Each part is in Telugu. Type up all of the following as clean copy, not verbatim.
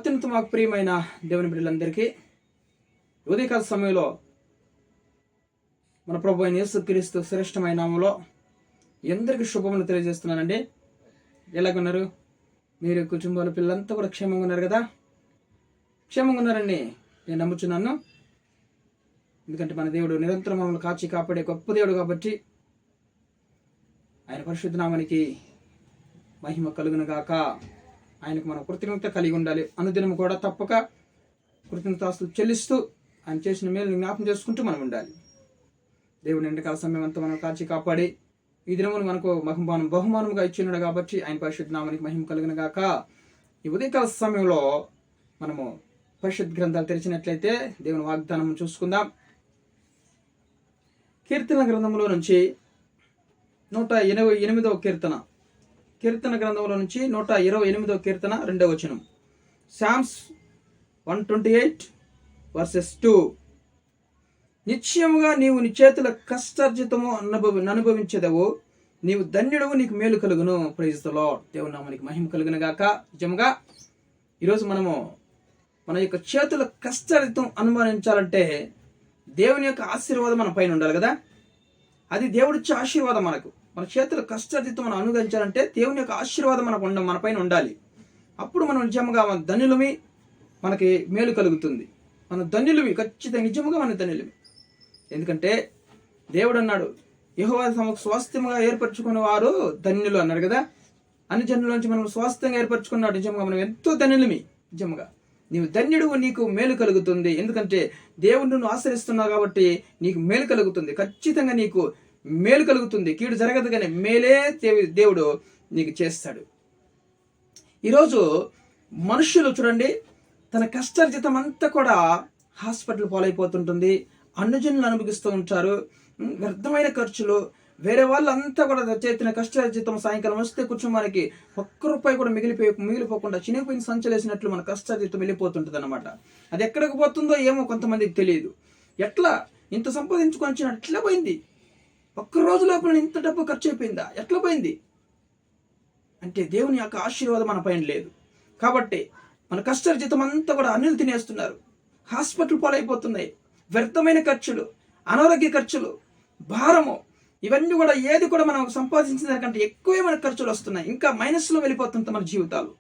అత్యంత మాకు ప్రియమైన దేవుని బిడ్డలందరికీ ఉదయకాల సమయంలో మన ప్రభు అయిన యేసుక్రీస్తు శ్రేష్టమైన నామములో ఎందరికీ శుభములు తెలియజేస్తున్నానండి. ఎలాగున్నారు? మీరు కుటుంబాల పిల్లలంతా కూడా క్షేమంగా ఉన్నారు కదా? క్షేమంగా ఉన్నారని నేను నమ్ముచున్నాను. ఎందుకంటే మన దేవుడు నిరంతరం మమ్మల్ని కాచి కాపాడే గొప్ప దేవుడు కాబట్టి ఆయన పరిశుద్ధ నామానికి మహిమ కలుగును గాక. ఆయనకు మనం కృతజ్ఞత కలిగి ఉండాలి. అనుదినం కూడా తప్పక కృతజ్ఞతాస్తులు చెల్లిస్తూ ఆయన చేసిన మేలు జ్ఞాపం చేసుకుంటూ మనం ఉండాలి. దేవుని ఎండకాల సమయం అంతా మనం కాచి కాపాడి ఈ దినమును మనకు బహుమానముగా ఇచ్చినాడు కాబట్టి ఆయన పరిశుద్ధ నామానికి మహిమ కలుగును గాక. ఈ ఉదయకాల సమయంలో మనము పరిశుద్ధ గ్రంథాలు తెరిచినట్లయితే దేవుని వాగ్దానం చూసుకుందాం. కీర్తన గ్రంథంలో నుంచి 128వ కీర్తన గ్రంథంలో నుంచి 128వ కీర్తన 2వ వచనం. సామ్స్ 128:2. నిశ్చయముగా నీవు నీ చేతుల కష్టార్జితము అనుభవించదవు, నీవు ధన్యుడవు, నీకు మేలు కలుగును. Praise the Lord. దేవుని నామానికి మహిమ కలుగును గాక. నిజముగా ఈరోజు మనము మన యొక్క చేతుల కష్టార్జితం అనుభవించాలంటే దేవుని యొక్క ఆశీర్వాదం మన పైన ఉండాలి కదా. అది దేవుడిచ్చే ఆశీర్వాదం. మనకు మన చేతుల కష్టార్జితం మనం అనుభవించాలంటే దేవుని యొక్క ఆశీర్వాదం మన పైన ఉండాలి. అప్పుడు మనం నిజంగా మన ధన్యులమి, మనకి మేలు కలుగుతుంది. మన ధన్యులమి, ఖచ్చితంగా నిజముగా మన ధన్యులమి. ఎందుకంటే దేవుడు అన్నాడు, యెహోవా తమకు స్వాస్థ్యముగా ఏర్పరచుకున్న వారు ధన్యులు అన్నాడు కదా. అన్ని జనుల నుంచి మనం స్వాస్థ్యంగా ఏర్పరచుకున్నాడు. నిజంగా మనం ఎంతో ధన్యులమి. నిజముగా నీవు ధన్యుడు, నీకు మేలు కలుగుతుంది. ఎందుకంటే దేవుడు నువ్వు ఆశ్రయిస్తున్నావు కాబట్టి నీకు మేలు కలుగుతుంది. ఖచ్చితంగా నీకు మేలు కలుగుతుంది. కీడు జరగదు కానీ మేలే దేవుడు నీకు చేస్తాడు. ఈరోజు మనుషులు చూడండి, తన కష్టార్జితం అంతా కూడా హాస్పిటల్ పాలైపోతుంటుంది. అన్యజనులు అనుభవిస్తూ ఉంటారు. వ్యర్థమైన ఖర్చులు. వేరే వాళ్ళంతా కూడా చేతిన కష్టార్జితం సాయంకాలం వస్తే కుటుంబానికి ₹1 కూడా మిగిలిపోకుండా చినిగిపోయిన సంచలేసినట్లు మన కష్టార్జితం వెళ్ళిపోతుంటుంది అనమాట. అది ఎక్కడికి పోతుందో ఏమో కొంతమందికి తెలియదు. ఎట్లా ఇంత సంపాదించుకొని ఎట్లా పోయింది? ఒక్క రోజు లోపల ఇంత డబ్బు ఖర్చు అయిపోయిందా? ఎట్లా పోయింది అంటే దేవుని యొక్క ఆశీర్వాదం మన పైన లేదు కాబట్టి మన కష్టార్జితం అంతా కూడా అన్యులు తినేస్తున్నారు. హాస్పిటల్ పాలైపోతున్నాయి. వ్యర్థమైన ఖర్చులు, అనారోగ్య ఖర్చులు, భారము, ఇవన్నీ కూడా ఏది కూడా మనం సంపాదించిన దానికంటే ఎక్కువే మనకు ఖర్చులు వస్తున్నాయి. ఇంకా మైనస్లో వెళ్ళిపోతుంది మన జీవితాలు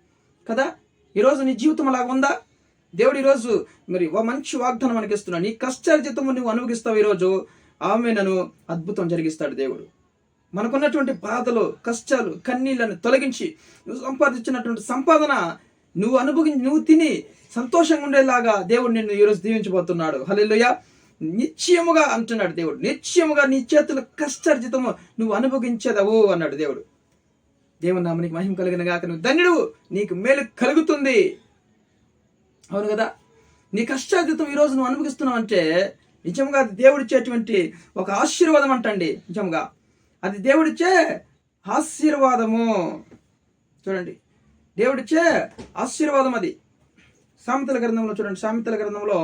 కదా. ఈరోజు నీ జీవితం అలాగ ఉందా? దేవుడు ఈరోజు మరి మంచి వాగ్దానం మనకి ఇస్తున్నాడు. నీ కష్టార్జితము నువ్వు అనుభవిస్తావు. ఈరోజు ఆమెను అద్భుతం జరిగిస్తాడు దేవుడు. మనకున్నటువంటి బాధలు, కష్టాలు, కన్నీళ్లను తొలగించి నువ్వు సంపాదించినటువంటి సంపాదన నువ్వు తిని సంతోషంగా ఉండేలాగా దేవుడు నిన్ను ఈరోజు దీవించబోతున్నాడు. హల్లెలూయా. నిశ్చయముగా అంటున్నాడు దేవుడు, నిశ్చయముగా నీ చేతుల కష్టార్జితము నువ్వు అనుభవించదవు అన్నాడు దేవుడు. దేవుని నామానికి మహిమ కలిగిన గాక. నువ్వు ధన్యుడు, నీకు మేలు కలుగుతుంది. అవును కదా. నీ కష్టార్జితం ఈరోజు నువ్వు అనుభవిస్తున్నావు అంటే నిజంగా అది దేవుడిచ్చేటువంటి ఒక ఆశీర్వాదం అంటండి. నిజంగా అది దేవుడిచ్చే ఆశీర్వాదము. చూడండి, దేవుడిచ్చే ఆశీర్వాదం అది. సామెతల గ్రంథంలో చూడండి, సామెతల గ్రంథంలో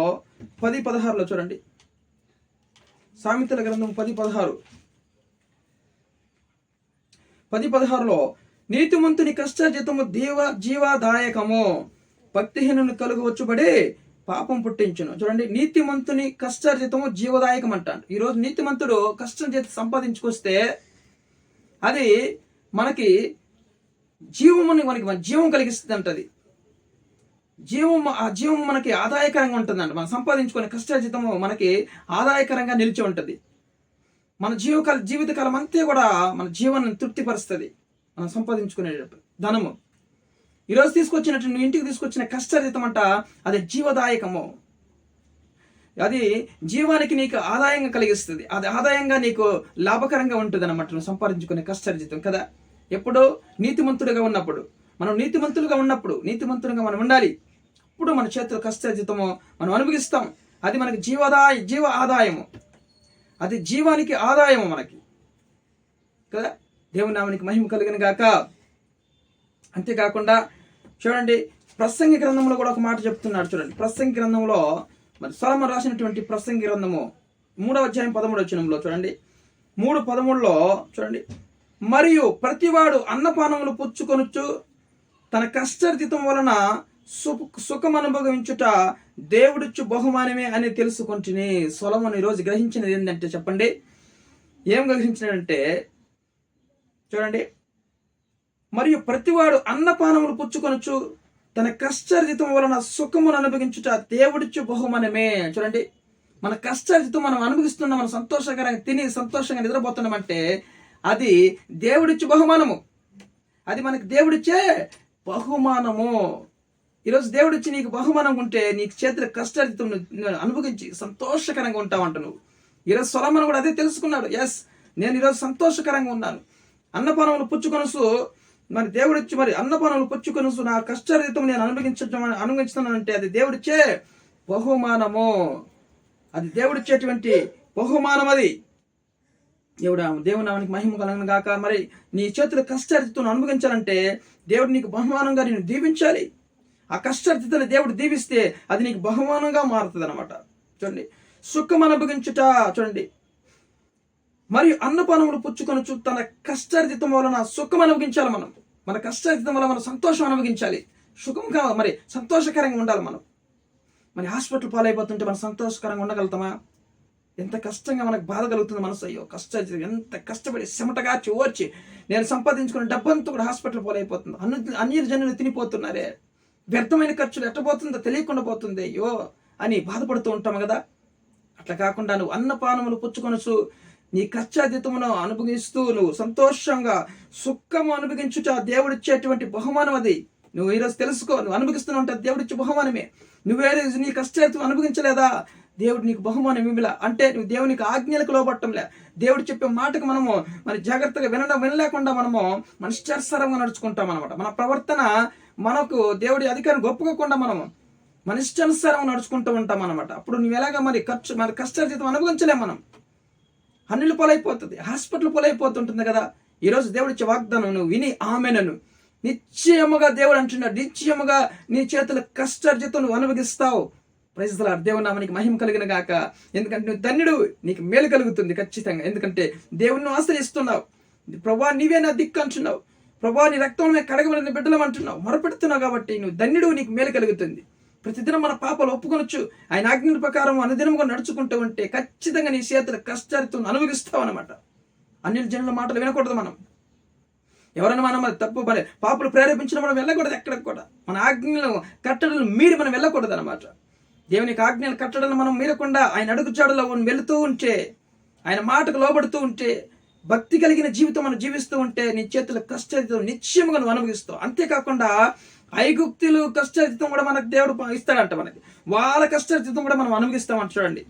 10:16 చూడండి. సామెతల గ్రంథం 10:16 నీతిమంతుని కష్టార్జితము జీవదాయకము, భక్తిహీనుని కలుగవచ్చుబడి పాపం పుట్టించును. చూడండి, నీతిమంతుని కష్టార్జితము జీవదాయకం అంటాడు. ఈరోజు నీతిమంతుడు కష్టం చేతి సంపాదించుకొస్తే అది మనకి జీవం కలిగిస్తుంది అంటది. ఆ జీవం మనకి ఆదాయకరంగా ఉంటుందంట. మనం సంపాదించుకునే కష్టార్జితము మనకి ఆదాయకరంగా నిలిచి ఉంటుంది. మన జీవితకాలం అంతే కూడా మన జీవనాన్ని తృప్తిపరుస్తుంది. మనం సంపాదించుకునే ధనము ఈరోజు నువ్వు ఇంటికి తీసుకొచ్చిన కష్టార్జితం అంట, అది జీవదాయకము. అది జీవానికి నీకు ఆదాయంగా కలిగిస్తుంది. అది ఆదాయంగా నీకు లాభకరంగా ఉంటుంది అన్నమాట. నువ్వు సంపాదించుకునే కష్టార్జితం కదా. ఎప్పుడో నీతిమంతులుగా ఉన్నప్పుడు నీతిమంతులుగా మనం ఉండాలి. అప్పుడు మన చేతుల కష్టార్జితము మనం అనుభవిస్తాం. అది మనకి జీవ ఆదాయము. అది జీవానికి ఆదాయము మనకి కదా. దేవుని నామానికి మహిమ కలిగిన గాక. అంతేకాకుండా చూడండి, ప్రసంగి గ్రంథంలో కూడా ఒక మాట చెప్తున్నాడు. చూడండి, ప్రసంగి గ్రంథంలో మరి సొలొమోను రాసినటువంటి ప్రసంగి గ్రంథము 3వ అధ్యాయం 13వ వచనంలో చూడండి, 3:13 చూడండి, మరియు ప్రతివాడు అన్నపానములు పుచ్చుకొనుచు తన కష్టార్జితం వలన సుఖం అనుభవించుట దేవుడిచ్చు బహుమానమే అని తెలుసుకుంటుని. సొలొమోను ఈరోజు గ్రహించినది ఏంటంటే చెప్పండి, ఏం గ్రహించినాడంటే చూడండి, మరియు ప్రతివాడు అన్నపానములు పుచ్చుకొనొచ్చు తన కష్టార్జితం వలన సుఖమును అనుభవించుట దేవుడిచ్చు బహుమానమే. చూడండి, మన కష్టార్జితం మనం అనుభవిస్తున్నాం, మనం సంతోషకరంగా తిని సంతోషంగా నిద్రపోతున్నామంటే అది దేవుడిచ్చు బహుమానము, అది మనకి దేవుడిచ్చే బహుమానము. ఈరోజు దేవుడిచ్చి నీకు బహుమానం ఉంటే నీకు చేతుల కష్టార్జితం అనుభవించి సంతోషకరంగా ఉంటావంట నువ్వు. ఈరోజు సొలొమోను కూడా అదే తెలుసుకున్నాడు. ఎస్, నేను ఈరోజు సంతోషకరంగా ఉన్నాను, అన్నపానములు పుచ్చుకొనసు మరి దేవుడిచ్చి మరి అన్నపానములు పుచ్చుకొనసు నా కష్టార్జితం నేను అనుభవించుతున్నానంటే అది దేవుడిచ్చే బహుమానము, అది దేవుడిచ్చేటువంటి బహుమానం. అది దేవుని నామానికి మహిమ కలుగును గాక. మరి నీ చేతుల కష్టార్జితం అనుభవించాలంటే దేవుడు నీకు బహుమానంగా నేను దీవించాలి. ఆ కష్టార్జితాన్ని దేవుడు దీవిస్తే అది నీకు బహుమానంగా మారుతుంది అనమాట. చూడండి, సుఖం అనుభవించుట. చూడండి, మరియు అన్నపానములు పుచ్చుకొనొచ్చు తన కష్టార్జితం వలన సుఖం అనుభవించాలి. మనం మన కష్టార్జితం వల్ల మనం సంతోషం అనుభవించాలి, సుఖంగా మరి సంతోషకరంగా ఉండాలి. మనం మరి హాస్పిటల్ పాలైపోతుంటే మనం సంతోషకరంగా ఉండగలుగుతామా? ఎంత కష్టంగా మనకు బాధ కలుగుతుంది మనసు. అయ్యో కష్టార్జితం ఎంత కష్టపడి చెమటగా ఓర్చి నేను సంపాదించుకున్న డబ్బంతా కూడా హాస్పిటల్ పాలైపోతుంది, అన్ని జనులు తినిపోతున్నారే, వ్యర్థమైన ఖర్చులు ఎట్టబోతుందో తెలియకుండా పోతుంది అయ్యో అని బాధపడుతూ ఉంటాము కదా. అట్లా కాకుండా నువ్వు అన్నపానములు పుచ్చుకొనొచ్చు నీ కష్టార్జితమును అనుభవిస్తూ నువ్వు సంతోషంగా సుఖము అనుభవించుట దేవుడిచ్చేటువంటి బహుమానం. అది నువ్వు ఈరోజు తెలుసుకో, నువ్వు అనుభవిస్తున్నావు అంటే దేవుడిచ్చే బహుమానమే. నువ్వే నీ కష్టార్జితం అనుభవించలేదా, దేవుడు నీకు బహుమానం ఇవ్వలే అంటే నువ్వు దేవునికి ఆజ్ఞలకు లోబట్టంలే. దేవుడు చెప్పే మాటకు మనము మరి జాగ్రత్తగా వినలేకుండా మనము మన ఇష్టానుసారంగా నడుచుకుంటాం అనమాట. మన ప్రవర్తన మనకు దేవుడి అధికారం ఒప్పుకోకుండా మనము మన ఇష్టానుసారం నడుచుకుంటూ ఉంటాం అనమాట. అప్పుడు నువ్వు ఎలాగా మరి మన కష్టార్జితం అనుభవించలేం. మనం అన్నిలు పొలైపోతుంది, హాస్పిటల్ పొలైపోతుంటుంది కదా. ఈరోజు దేవుడు ఇచ్చే వాగ్దానం నువ్వు విని ఆమెనను నిశ్చయముగా దేవుడు అంటున్నాడు, నిశ్చయముగా నీ చేతుల కష్టార్జితం నువ్వు అనుభవిస్తావు. Praise the Lord. దేవుని నామానికి మహిమ కలిగిన గాక. ఎందుకంటే నువ్వు ధన్యుడు, నీకు మేలు కలుగుతుంది ఖచ్చితంగా. ఎందుకంటే దేవుణ్ణి ఆశ్రయిస్తున్నావు, ప్రభువా నీవే నా దిక్కు అంటున్నావు, ప్రభువా నీ రక్తంలో కడగబడిన బిడ్డలం అంటున్నావు, మొరపెడుతున్నావు కాబట్టి నువ్వు ధన్యుడు, నీకు మేలు కలుగుతుంది. ప్రతిదినం మన పాపాలు ఒప్పుకొనొచ్చు, ఆయన ఆజ్ఞల ప్రకారం అనుదినముగా నడుచుకుంటూ ఉంటే ఖచ్చితంగా నీ చేతుల కష్టార్జితం అనుభవిస్తావు అనమాట. అన్యుల జనుల మాటలు వినకూడదు. మనం ఎవరైనా మనం తప్పు మరి పాపలు ప్రేరేపించిన మనం వెళ్ళకూడదు, ఎక్కడికి కూడా మన ఆజ్ఞలను కట్టడలను మీరి మనం వెళ్ళకూడదు అనమాట. దేవునికి ఆజ్ఞలు కట్టడలను మనం మీరకుండా ఆయన అడుగుజాడలో వెళుతూ ఉంటే, ఆయన మాటకు లోబడుతూ ఉంటే, భక్తి కలిగిన జీవితం మనం జీవిస్తూ ఉంటే నీ చేతుల కష్టార్జితం నిశ్చయముగా నువ్వు అనుభవిస్తావు. అంతేకాకుండా ఐగుప్తులు కష్టార్జితం కూడా మనకు దేవుడు ఇస్తాడంట. మనకి వాళ్ళ కష్టార్జితం కూడా మనం అనుభవిస్తామంట. చూడండి,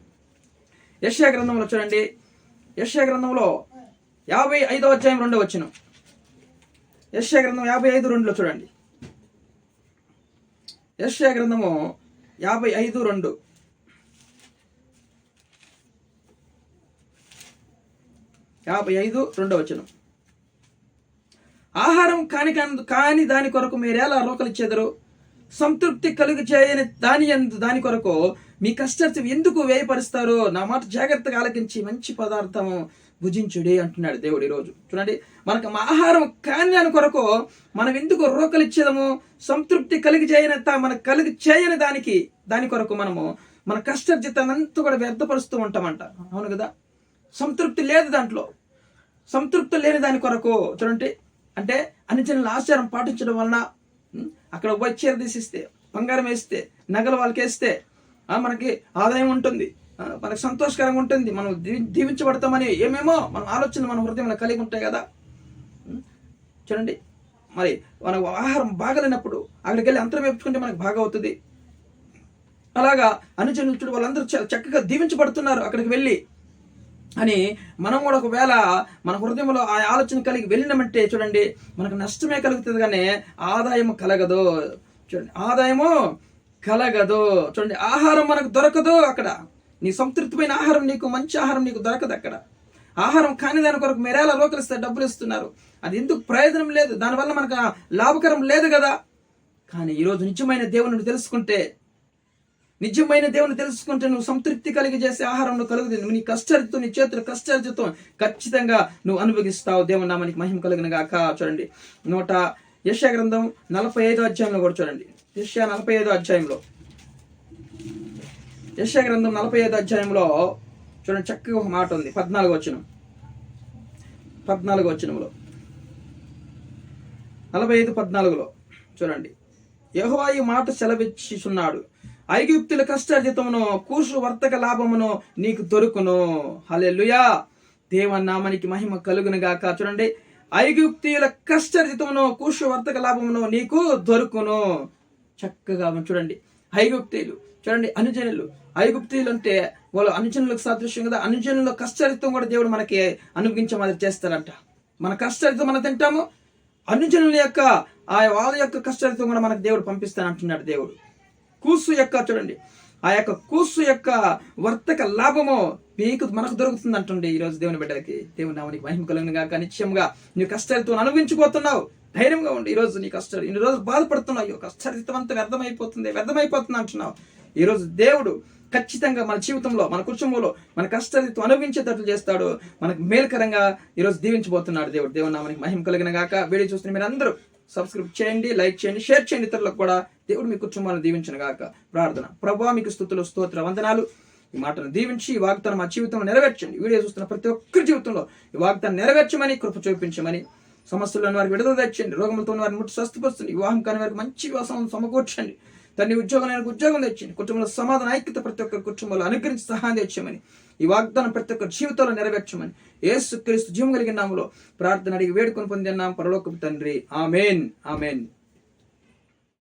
యెషయా గ్రంథంలో చూడండి, యెషయా గ్రంథంలో 55వ అధ్యాయం 2వ వచనం, యెషయా గ్రంథం 55:2 చూడండి. యెషయా గ్రంథము 55:2. ఆహారం కాని దాని కొరకు మీరేలా రోకలిచ్చెదరు, సంతృప్తి కలుగు చేయని దాని కొరకు మీ కష్టార్జితం ఎందుకు వ్యయపరుస్తారు? నా మాట జాగ్రత్తగా ఆలకించి మంచి పదార్థము భుజించుడి అంటున్నాడు దేవుడు. ఈరోజు చూడండి, మనకు ఆహారం కాని దాని కొరకు మనం ఎందుకు రోకలిచ్చేదము, సంతృప్తి కలిగి చేయని దాని కొరకు మనము మన కష్టార్జితాన్ని అంతా కూడా వ్యర్థపరుస్తూ ఉంటామంట. అవును కదా, సంతృప్తి లేదు దాంట్లో. సంతృప్తి లేని దాని కొరకు చూడండి, అంటే అన్ని జనుల ఆచారం పాటించడం వలన అక్కడ చీర తీసిస్తే, బంగారం వేస్తే, నగలు వాళ్ళకి వేస్తే మనకి ఆదాయం ఉంటుంది, మనకు సంతోషకరంగా ఉంటుంది, మనం దీవించబడతామని ఏమేమో మన ఆలోచన మన హృదయంలో కలిగి ఉంటాయి కదా. చూడండి, మరి మనకు ఆహారం బాగలేనప్పుడు అక్కడికి వెళ్ళి అంతరం వేపుకుంటే మనకు బాగా అవుతుంది. అలాగా అనుజనులు చూడు వాళ్ళందరూ చక్కగా దీవించబడుతున్నారు అక్కడికి వెళ్ళి అని మనం కూడా ఒకవేళ మన హృదయంలో ఆ ఆలోచన కలిగి వెళ్ళినామంటే చూడండి మనకు నష్టమే కలుగుతుంది, కానీ ఆదాయము కలగదు. చూడండి, ఆదాయము కలగదు. చూడండి, ఆహారం మనకు దొరకదు అక్కడ. నీ సంతృప్తిమైన ఆహారం, నీకు మంచి ఆహారం నీకు దొరకదు అక్కడ. ఆహారం కాని దాని కొరకు మీరేలా రోకలిస్తే డబ్బులు ఇస్తున్నారు, అది ఎందుకు ప్రయోజనం లేదు, దానివల్ల మనకు లాభకరం లేదు కదా. కానీ ఈరోజు నిజమైన దేవుని తెలుసుకుంటే నువ్వు సంతృప్తి కలిగి చేసే ఆహారం నువ్వు కలుగుతుంది. నీ కష్టార్జితం, నీ చేతుల కష్టార్జితం ఖచ్చితంగా నువ్వు అనుభవిస్తావు. దేవుని నామానికి మహిమ కలిగిన గాక. చూడండి, యెషయా గ్రంథం 45వ అధ్యాయంలో కూడా చూడండి. యెషయా 45వ అధ్యాయంలో, యెషయా గ్రంథం 45వ అధ్యాయంలో చూడండి, చక్కగా ఒక మాట ఉంది. 14వ వచనంలో 45:14 చూడండి, యెహోవా ఈ మాట సెలవిచ్చుచున్నాడు, ఐగుప్తుల కష్టార్జితమును కూషు వర్తక లాభమును నీకు దొరుకును. హల్లెలూయా, దేవుని నామానికి మహిమ కలుగును గాక. చూడండి, ఐగుప్తీయుల కష్టార్జితమును కూషు వర్తక లాభమును నీకు దొరుకును. చక్కగా చూడండి, ఐగుప్తీయులు చూడండి, అనుజనులు. ఐగుప్తీయులు అంటే వాళ్ళు అనుజనులకు సాదృశ్యం కదా. అనుజనుల కష్టార్జితం కూడా దేవుడు మనకి అనుగ్రహించే మాదిరి చేస్తారంట. మన కష్టార్జితం మనం తింటాము, అనుజనుల యొక్క వాళ్ళ యొక్క కష్టార్జితం కూడా మనకు దేవుడు పంపిస్తానంటున్నాడు దేవుడు. కూసు యొక్క చూడండి, ఆ యొక్క కూసు యొక్క వర్తక లాభము మనకు దొరుకుతుంది అంటుండే ఈరోజు దేవుని బిడ్డలకి. దేవుని నామానికి మహిమ కలుగును గాక. నిత్యంగా నీ కష్టాలతో అనుభవించిపోతున్నావు, ధైర్యంగా ఉండి. ఈరోజు నీ కష్టాలు ఇన్ని రోజులు బాధపడుతున్నావు, కష్టార్జితం అంతా వ్యర్థమైపోతుంది అంటున్నావు. ఈరోజు దేవుడు ఖచ్చితంగా మన జీవితంలో, మన కుటుంబంలో మన కష్టాలతో అనుభవించేటట్లు చేస్తాడు. మనకు మేలుకరంగా ఈరోజు దీవించబోతున్నాడు దేవుడు. దేవుని నామానికి మహిమ కలిగిన గాక. వీడియో చూస్తున్న మీరు అందరూ సబ్స్క్రైబ్ చేయండి, లైక్ చేయండి, షేర్ చేయండి ఇతరులకు కూడా. దేవుడు మీ కుటుంబాలను దీవించిన గాక. ప్రార్థన. ప్రభువా, మీకు స్తుతులు, స్తోత్ర, వందనాలు. ఈ మాటను దీవించి ఈ వాగ్దానం మా జీవితంలో నెరవేర్చండి. వీడియో చూస్తున్న ప్రతి ఒక్కరి జీవితంలో ఈ వాగ్దానం నెరవేర్చమని, కృప చూపించమని, సమస్యలను వారికి విడుదల తెచ్చండి, రోగములతో వారిని ముట్టి స్వస్థపరుస్తుంది, వివాహం కాని వారికి మంచి వివాహం సమకూర్చండి, తండ్రి ఉద్యోగం తెచ్చండి, కుటుంబంలో సమాధాన ఐక్యత ప్రతి ఒక్కరి కుటుంబంలో అనుగ్రహించి సహాయం తెచ్చమని, ఈ వాగ్దానం ప్రతి ఒక్కరి జీవితంలో నెరవేర్చమని యేసుక్రీస్తు జీవం కలిగిన నామములో ప్రార్థన అడిగి వేడుకొని పొందినాం పరలోకపు తండ్రి. ఆమేన్, ఆమేన్.